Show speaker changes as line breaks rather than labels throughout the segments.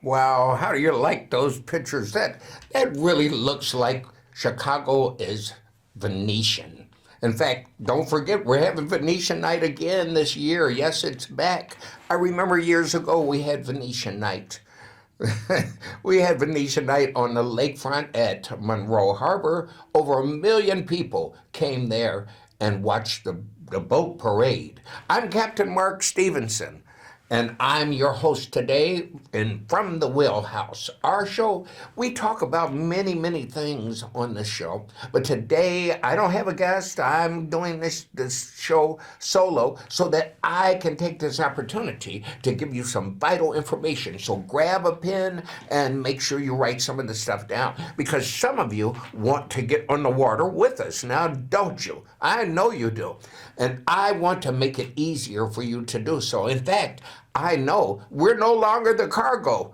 Wow, how do you like those pictures? That really looks like Chicago is Venetian. In fact, don't forget we're having Venetian night again this year. Yes, it's back. I remember years ago we had Venetian night. We had Venetian night on the lakefront at Monroe Harbor. Over 1 million people came there and watched the boat parade. I'm Captain Mark Stevenson, and I'm your host today from the Wheelhouse. Our show, we talk about many things on this show, but today I don't have a guest. I'm doing this show solo so that I can take this opportunity to give you some vital information. So grab a pen and make sure you write some of the stuff down, because some of you want to get on the water with us. Now, don't you? I know you do. And I want to make it easier for you to do so. In fact, I know we're no longer the cargo.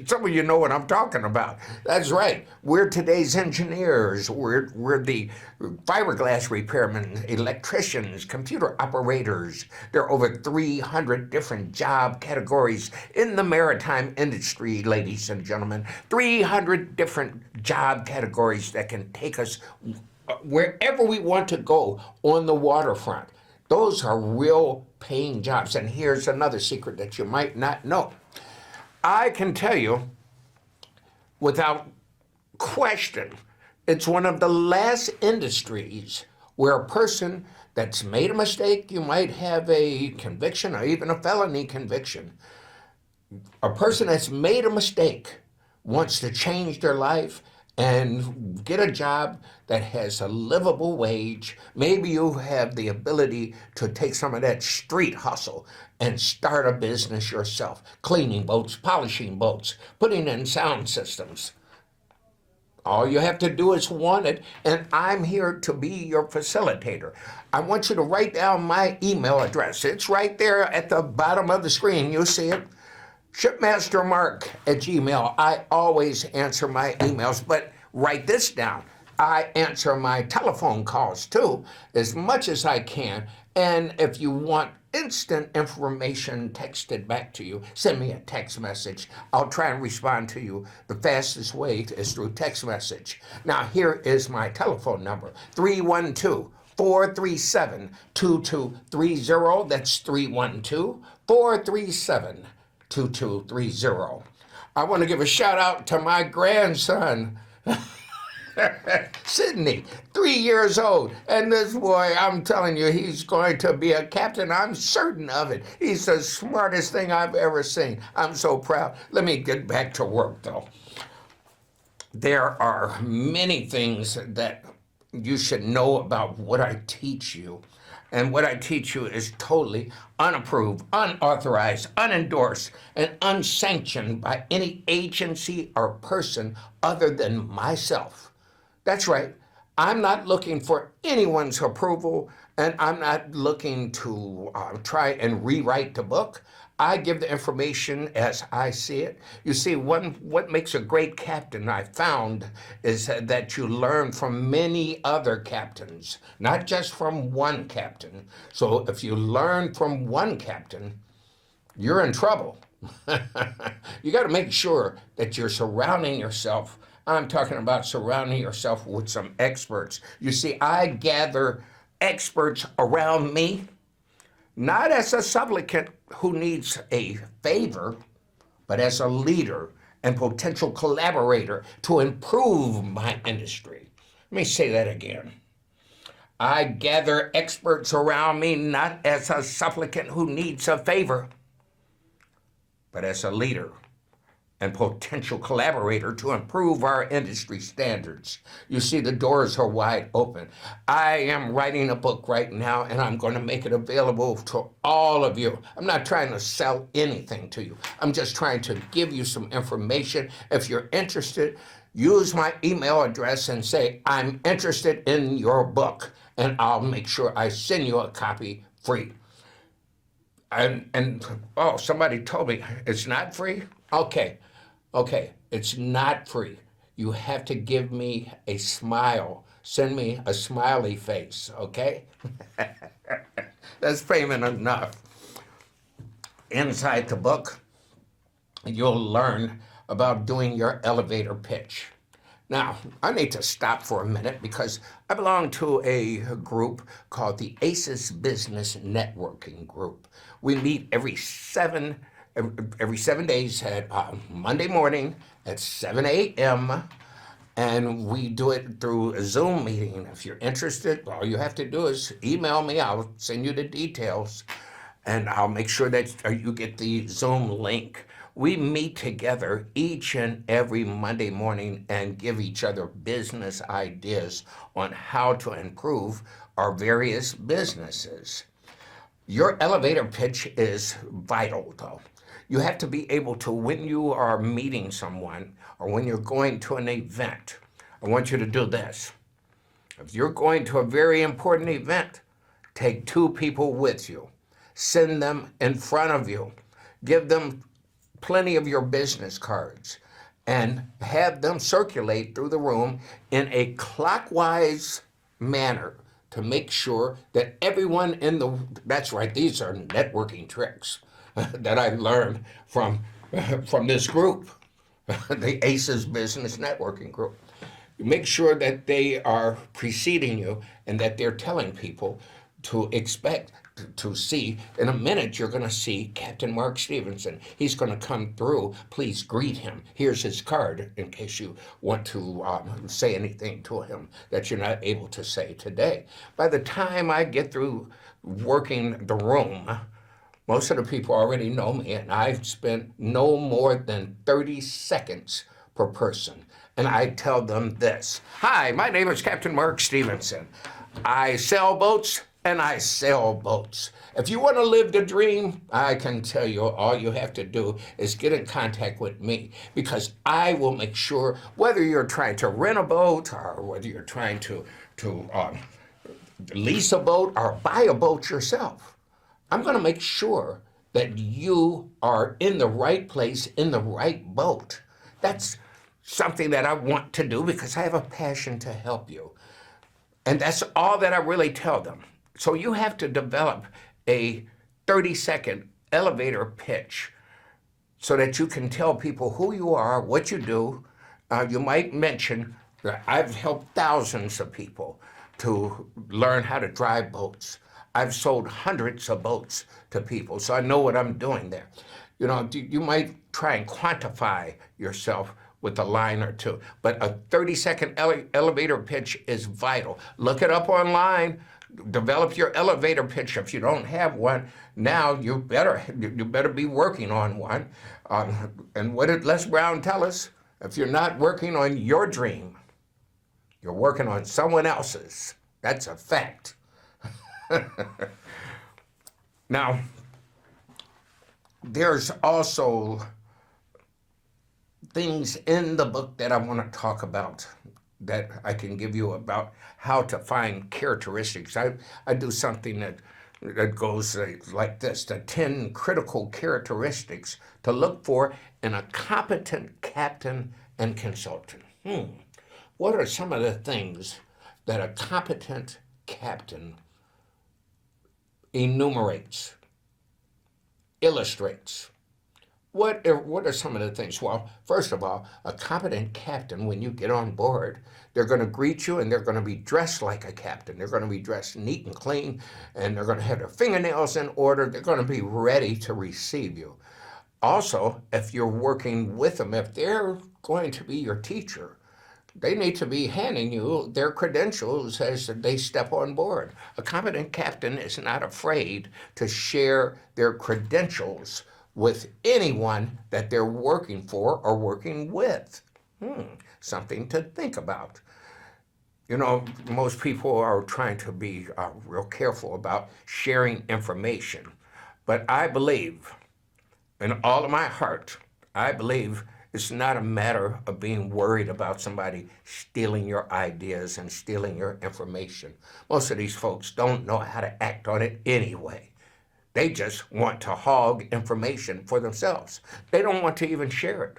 Some of you know what I'm talking about. That's right. We're today's engineers. We're the fiberglass repairmen, electricians, computer operators. There are over 300 different job categories in the maritime industry, ladies and gentlemen. 300 different job categories that can take us wherever we want to go on the waterfront. Those are real paying jobs. And here's another secret that you might not know. I can tell you without question, it's one of the last industries where a person that's made a mistake, you might have a conviction or even a felony conviction. A person that's made a mistake wants to change their life and get a job that has a livable wage. Maybe you have the ability to take some of that street hustle and start a business yourself, cleaning boats, polishing boats, putting in sound systems. All you have to do is want it, and I'm here to be your facilitator. I want you to write down my email address. It's right there at the bottom of the screen. You'll see it. Shipmastermark@gmail. I always answer my emails, but write this down. I answer my telephone calls too, as much as I can. And if you want instant information texted back to you, send me a text message. I'll try and respond to you. The fastest way is through text message. Now, here is my telephone number, 312-437-2230. That's 312-437-2230. I want to give a shout out to my grandson, Sydney, 3 years old. And this boy, I'm telling you, he's going to be a captain. I'm certain of it. He's the smartest thing I've ever seen. I'm so proud. Let me get back to work, though. There are many things that you should know about what I teach you. And what I teach you is totally unapproved, unauthorized, unendorsed, and unsanctioned by any agency or person other than myself. That's right. I'm not looking for anyone's approval, and I'm not looking to try and rewrite the book. I give the information as I see it. You see, what makes a great captain, I found, is that you learn from many other captains, not just from one captain. So if you learn from one captain, you're in trouble. You got to make sure that you're surrounding yourself. I'm talking about surrounding yourself with some experts. You see, I gather experts around me, not as a supplicant who needs a favor, but as a leader and potential collaborator to improve my industry. Let me say that again. I gather experts around me not as a supplicant who needs a favor, but as a leader and potential collaborator to improve our industry standards. You see, the doors are wide open. I am writing a book right now, and I'm going to make it available to all of you. I'm not trying to sell anything to you. I'm just trying to give you some information. If you're interested, use my email address and say, I'm interested in your book, and I'll make sure I send you a copy free. And oh, somebody told me it's not free? Okay, it's not free. You have to give me a smile. Send me a smiley face, okay? That's payment enough. Inside the book, you'll learn about doing your elevator pitch. Now, I need to stop for a minute because I belong to a group called the ACES Business Networking Group. We meet every 7 days at Monday morning at 7 a.m. And we do it through a Zoom meeting. If you're interested, all you have to do is email me. I'll send you the details, and I'll make sure that you get the Zoom link. We meet together each and every Monday morning and give each other business ideas on how to improve our various businesses. Your elevator pitch is vital, though. You have to be able to, when you are meeting someone or when you're going to an event, I want you to do this. If you're going to a very important event, take 2 people with you. Send them in front of you. Give them plenty of your business cards and have them circulate through the room in a clockwise manner to make sure that everyone that's right, these are networking tricks that I learned from this group, the ACES Business Networking Group. Make sure that they are preceding you and that they're telling people to expect to see. In a minute, you're going to see Captain Mark Stevenson. He's going to come through. Please greet him. Here's his card in case you want to say anything to him that you're not able to say today. By the time I get through working the room, most of the people already know me, and I've spent no more than 30 seconds per person. And I tell them this: Hi, my name is Captain Mark Stevenson. I sell boats and I sail boats. If you want to live the dream, I can tell you all you have to do is get in contact with me, because I will make sure, whether you're trying to rent a boat or whether you're trying to lease a boat or buy a boat yourself, I'm going to make sure that you are in the right place, in the right boat. That's something that I want to do because I have a passion to help you. And that's all that I really tell them. So you have to develop a 30-second elevator pitch so that you can tell people who you are, what you do. You might mention that I've helped thousands of people to learn how to drive boats. I've sold hundreds of boats to people, so I know what I'm doing there. You know, you might try and quantify yourself with a line or two, but a 30-second elevator pitch is vital. Look it up online. Develop your elevator pitch. If you don't have one now, you better be working on one. And what did Les Brown tell us? If you're not working on your dream, you're working on someone else's. That's a fact. Now, there's also things in the book that I want to talk about that I can give you about how to find characteristics. I do something that goes like this: the 10 critical characteristics to look for in a competent captain and consultant. What are some of the things that a competent captain enumerates, illustrates? What are some of the things? Well, first of all, a competent captain, when you get on board, they're going to greet you and they're going to be dressed like a captain. They're going to be dressed neat and clean, and they're going to have their fingernails in order. They're going to be ready to receive you. Also, if you're working with them, if they're going to be your teacher, they need to be handing you their credentials as they step on board. A competent captain is not afraid to share their credentials with anyone that they're working for or working with. Something to think about. You know, most people are trying to be real careful about sharing information. But I believe, in all of my heart, I believe it's not a matter of being worried about somebody stealing your ideas and stealing your information. Most of these folks don't know how to act on it anyway. They just want to hog information for themselves. They don't want to even share it.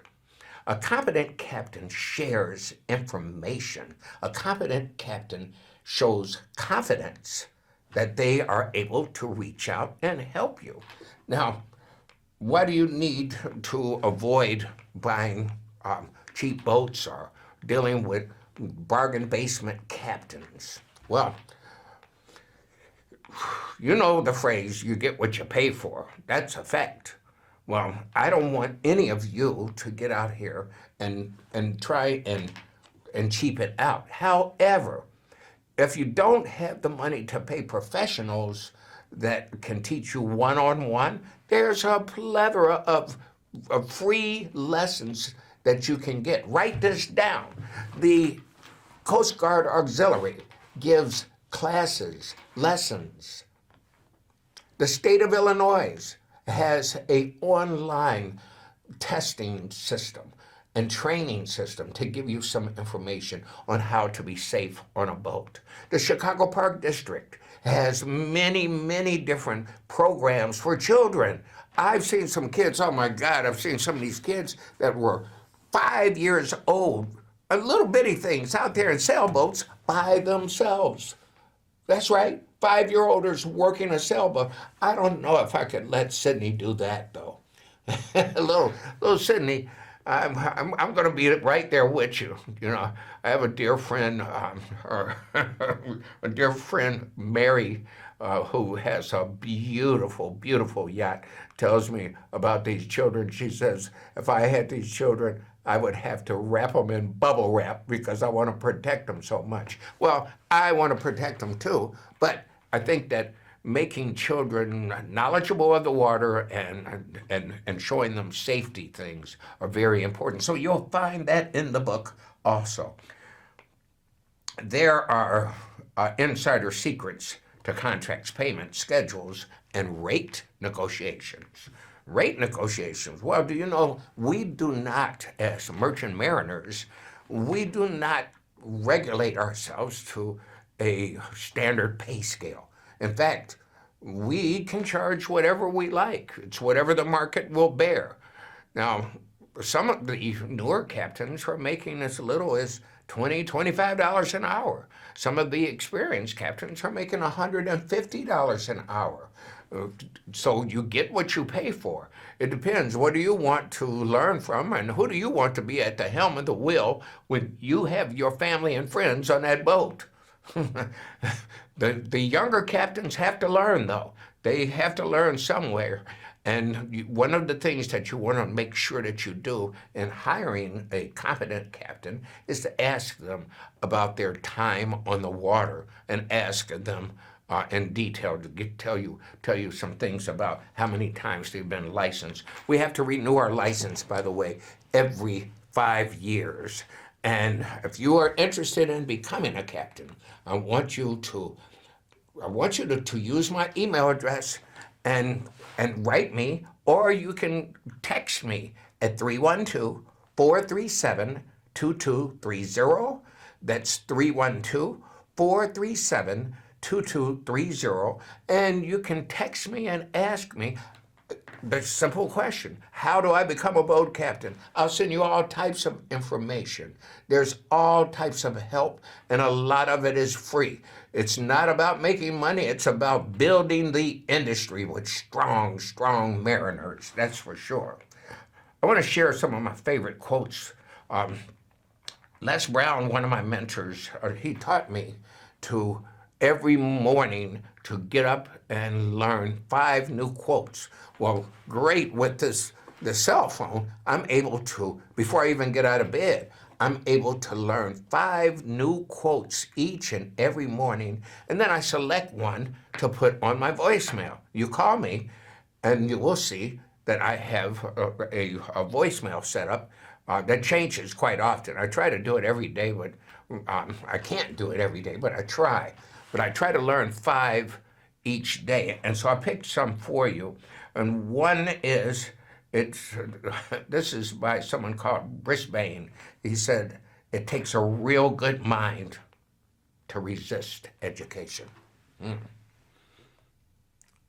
A competent captain shares information. A competent captain shows confidence that they are able to reach out and help you. Now, what do you need to avoid buying cheap boats or dealing with bargain basement captains? Well, you know the phrase, you get what you pay for. That's a fact. Well, I don't want any of you to get out here and try and cheap it out. However, if you don't have the money to pay professionals that can teach you one-on-one, there's a plethora of free lessons that you can get. Write this down. The Coast Guard Auxiliary gives classes, lessons. The state of Illinois has an online testing system and training system to give you some information on how to be safe on a boat. The Chicago Park District has many, many different programs for children. I've seen some kids, oh my God, I've seen some of these kids that were 5 years old, little bitty things out there in sailboats by themselves. That's right, 5-year-olders working a sailboat. I don't know if I could let Sydney do that though. little Sydney, I'm going to be right there with you. You know, I have a dear friend, a dear friend, Mary, who has a beautiful, beautiful yacht, tells me about these children. She says, if I had these children, I would have to wrap them in bubble wrap because I want to protect them so much. Well, I want to protect them too, but I think that making children knowledgeable of the water and showing them safety things are very important. So you'll find that in the book also. There are insider secrets to contracts, payment schedules, and rate negotiations. Rate negotiations. Well, do you know, we do not, as merchant mariners, we do not regulate ourselves to a standard pay scale. In fact, we can charge whatever we like. It's whatever the market will bear. Now, some of the newer captains are making as little as $20, $25 an hour. Some of the experienced captains are making $150 an hour. So you get what you pay for. It depends. What do you want to learn from, and who do you want to be at the helm of the wheel when you have your family and friends on that boat? The younger captains have to learn, though. They have to learn somewhere. And one of the things that you want to make sure that you do in hiring a competent captain is to ask them about their time on the water and ask them in detail to tell you some things about how many times they've been licensed. We have to renew our license, by the way, every 5 years. And if you are interested in becoming a captain, I want you to use my email address and write me, or you can text me at 312-437-2230. That's 312-437-2230. And you can text me and ask me the simple question, how do I become a boat captain? I'll send you all types of information. There's all types of help, and a lot of it is free. It's not about making money. It's about building the industry with strong, strong mariners, that's for sure. I want to share some of my favorite quotes. Les Brown, one of my mentors, he taught me to every morning to get up and learn 5 new quotes. Well, great with the cell phone, I'm able to, before I even get out of bed, I'm able to learn 5 new quotes each and every morning, and then I select one to put on my voicemail. You call me, and you will see that I have a voicemail set up that changes quite often. I try to do it every day, but I can't do it every day, but I try. But I try to learn 5 each day, and so I picked some for you. And one is, this is by someone called Brisbane. He said, it takes a real good mind to resist education.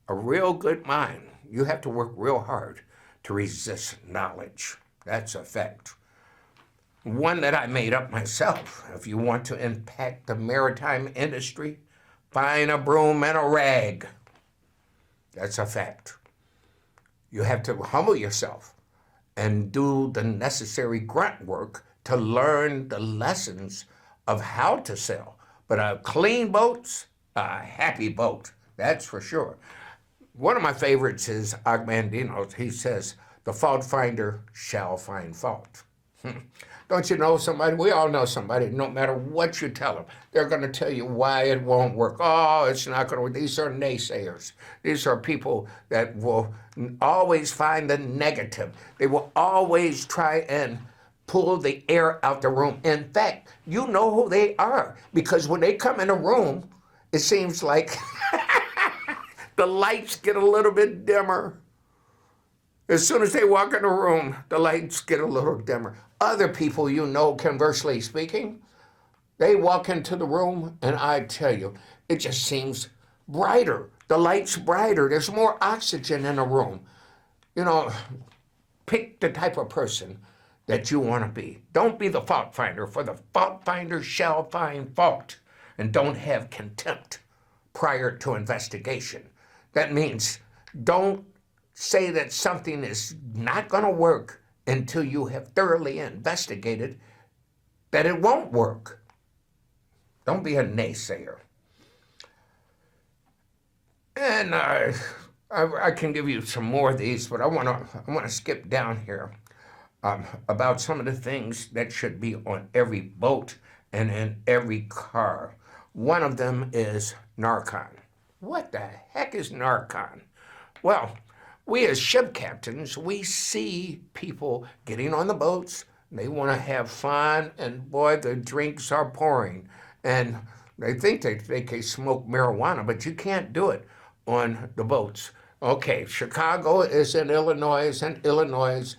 A real good mind. You have to work real hard to resist knowledge. That's a fact. One that I made up myself. If you want to impact the maritime industry, find a broom and a rag. That's a fact. You have to humble yourself and do the necessary grunt work to learn the lessons of how to sail. But a clean boat's a happy boat, that's for sure. One of my favorites is Agmandino's. He says, the fault finder shall find fault. Don't you know somebody? We all know somebody. No matter what you tell them, they're going to tell you why it won't work. Oh, it's not going to work. These are naysayers. These are people that will always find the negative. They will always try and pull the air out the room. In fact, you know who they are, because when they come in a room, it seems like the lights get a little bit dimmer. As soon as they walk in a room, the lights get a little dimmer. Other people, you know, conversely speaking, they walk into the room, and I tell you, it just seems brighter. The light's brighter. There's more oxygen in a room. You know, pick the type of person that you want to be. Don't be the fault finder, for the fault finder shall find fault. And don't have contempt prior to investigation. That means don't say that something is not going to work until you have thoroughly investigated that it won't work. Don't be a naysayer. And I can give you some more of these, but I want to skip down here about some of the things that should be on every boat and in every car. One of them is Narcon. What the heck is Narcon? Well, we as ship captains, we see people getting on the boats. They want to have fun, and boy, the drinks are pouring. And they think they can smoke marijuana, but you can't do it on the boats. Okay, Chicago is in Illinois, and Illinois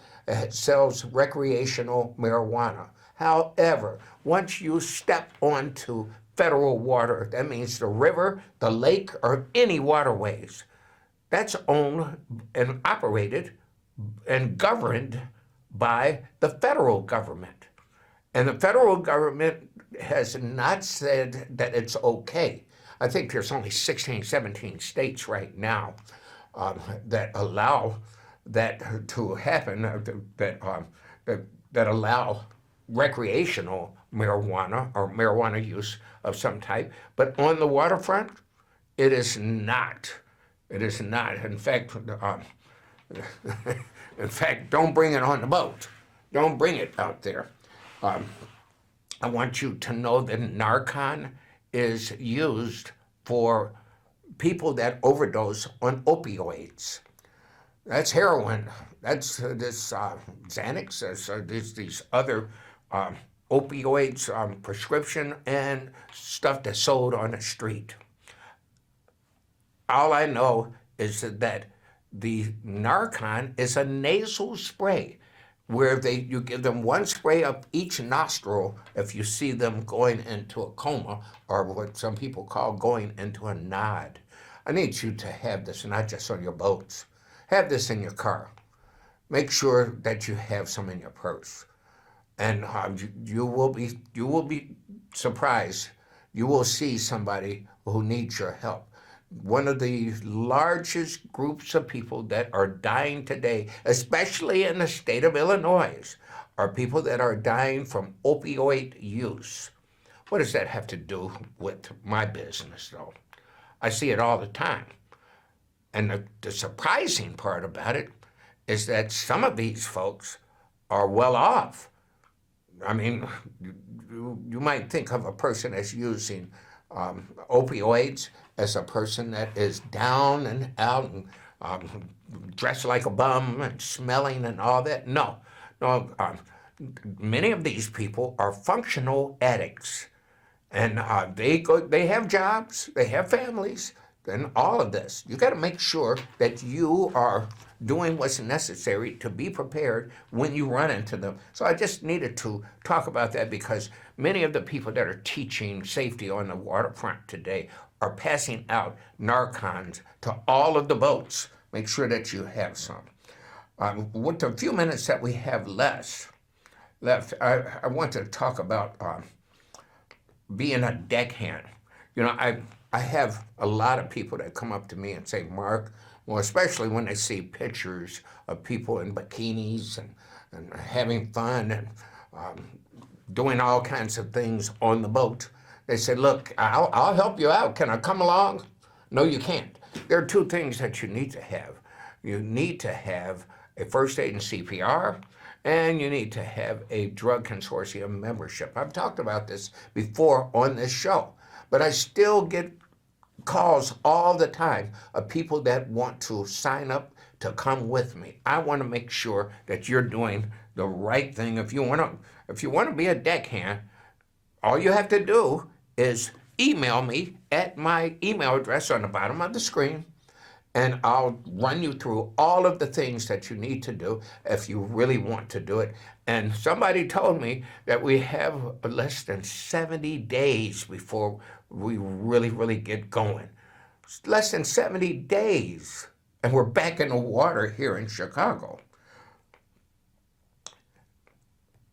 sells recreational marijuana. However, once you step onto federal water, that means the river, the lake, or any waterways, that's owned and operated and governed by the federal government. And the federal government has not said that it's okay. I think there's only 16, 17 states right now that allow that to happen, that allow recreational marijuana or marijuana use of some type. But on the waterfront, it is not. It is not. In fact, don't bring it on the boat. Don't bring it out there. I want you to know that Narcan is used for people that overdose on opioids. That's heroin. That's this Xanax. These other opioids, prescription, and stuff that's sold on the street. All I know is that the Narcan is a nasal spray where you give them one spray up each nostril if you see them going into a coma, or what some people call going into a nod. I need you to have this, not just on your boats. Have this in your car. Make sure that you have some in your purse. And you will be surprised. You will see somebody who needs your help. One of the largest groups of people that are dying today, especially in the state of Illinois, are people that are dying from opioid use. What does that have to do with my business, though? I see it all the time. And the surprising part about it is that some of these folks are well off. I mean, you might think of a person as using opioids as a person that is down and out and dressed like a bum and smelling and all that. No. Many of these people are functional addicts, and they have jobs, they have families, and all of this. You got to make sure that you are doing what's necessary to be prepared when you run into them. So I just needed to talk about that, because many of the people that are teaching safety on the waterfront today are passing out Narcans to all of the boats. Make sure that you have some. With the few minutes that we have left, I want to talk about being a deckhand. You know, I have a lot of people that come up to me and say, Mark, Well, especially when they see pictures of people in bikinis and having fun and doing all kinds of things on the boat. They said, look, I'll help you out. Can I come along? No, you can't. There are two things that you need to have. You need to have a first aid and CPR, and you need to have a drug consortium membership. I've talked about this before on this show, but I still get calls all the time of people that want to sign up to come with me. I want to make sure that you're doing the right thing. If you want to be a deckhand, all you have to do is email me at my email address on the bottom of the screen, and I'll run you through all of the things that you need to do if you really want to do it. And somebody told me that we have less than 70 days before we really get going. It's less than 70 days, and we're back in the water here in Chicago.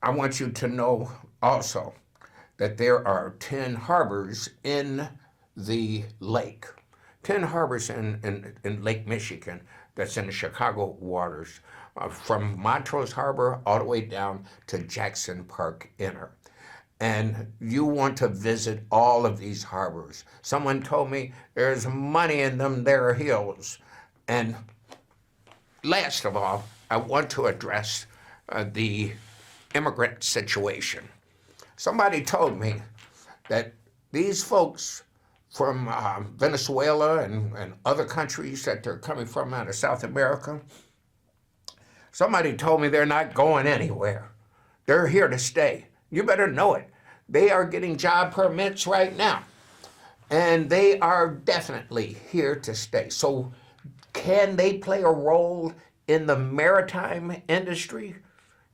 I want you to know also that there are 10 harbors in the lake. 10 harbors in Lake Michigan that's in the Chicago waters, from Montrose Harbor all the way down to Jackson Park Inner. And you want to visit all of these harbors. Someone told me there's money in them there hills. And last of all, I want to address the immigrant situation. Somebody told me that these folks from Venezuela and other countries that they're coming from out of South America, somebody told me they're not going anywhere. They're here to stay. You better know it. They are getting job permits right now, and they are definitely here to stay. So can they play a role in the maritime industry?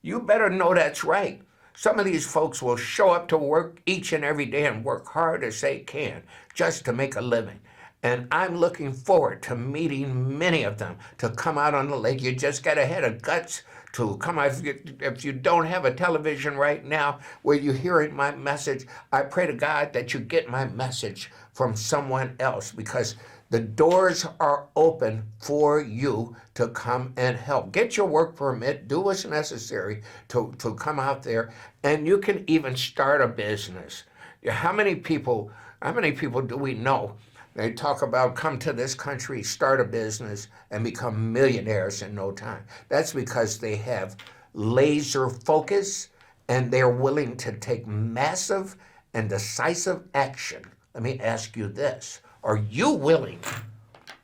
You better know that's right. Some of these folks will show up to work each and every day and work hard as they can just to make a living. And I'm looking forward to meeting many of them to come out on the lake. You just got to have the guts to come out. If you don't have a television right now where you're hearing my message, I pray to God that you get my message from someone else, because the doors are open for you to come and help. Get your work permit, do what's necessary to come out there, and you can even start a business. How many people do we know? They talk about come to this country, start a business, and become millionaires in no time. That's because they have laser focus and they're willing to take massive and decisive action. Let me ask you this. Are you willing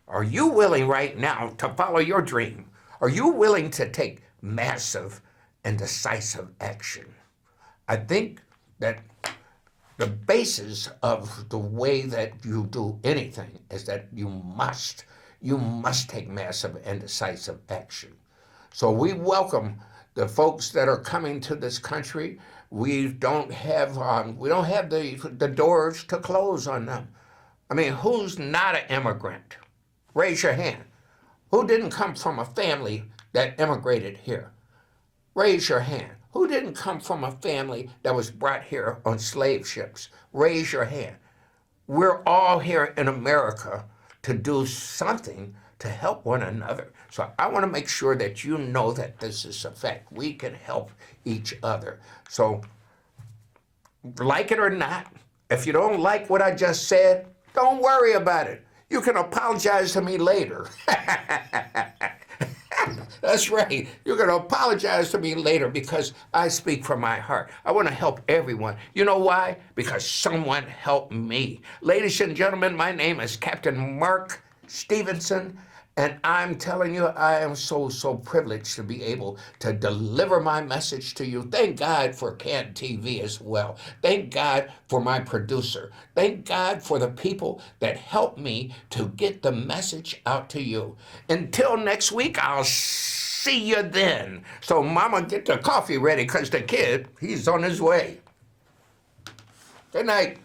right now to follow your dream? Are you willing to take massive and decisive action? I think that the basis of the way that you do anything is that you must take massive and decisive action. So we welcome the folks that are coming to this country. We don't have the doors to close on them. I mean, who's not an immigrant? Raise your hand. Who didn't come from a family that immigrated here? Raise your hand. Who didn't come from a family that was brought here on slave ships? Raise your hand. We're all here in America to do something to help one another. So I want to make sure that you know that this is a fact. We can help each other. So, like it or not, if you don't like what I just said, don't worry about it. You can apologize to me later. That's right. You're going to apologize to me later, because I speak from my heart. I want to help everyone. You know why? Because someone helped me. Ladies and gentlemen, my name is Captain Mark Stevenson, and I'm telling you, I am so privileged to be able to deliver my message to you. Thank God for CAN TV as well. Thank God for my producer. Thank God for the people that helped me to get the message out to you. Until next week, I'll see you then. So mama, get the coffee ready, because the kid, he's on his way. Good night.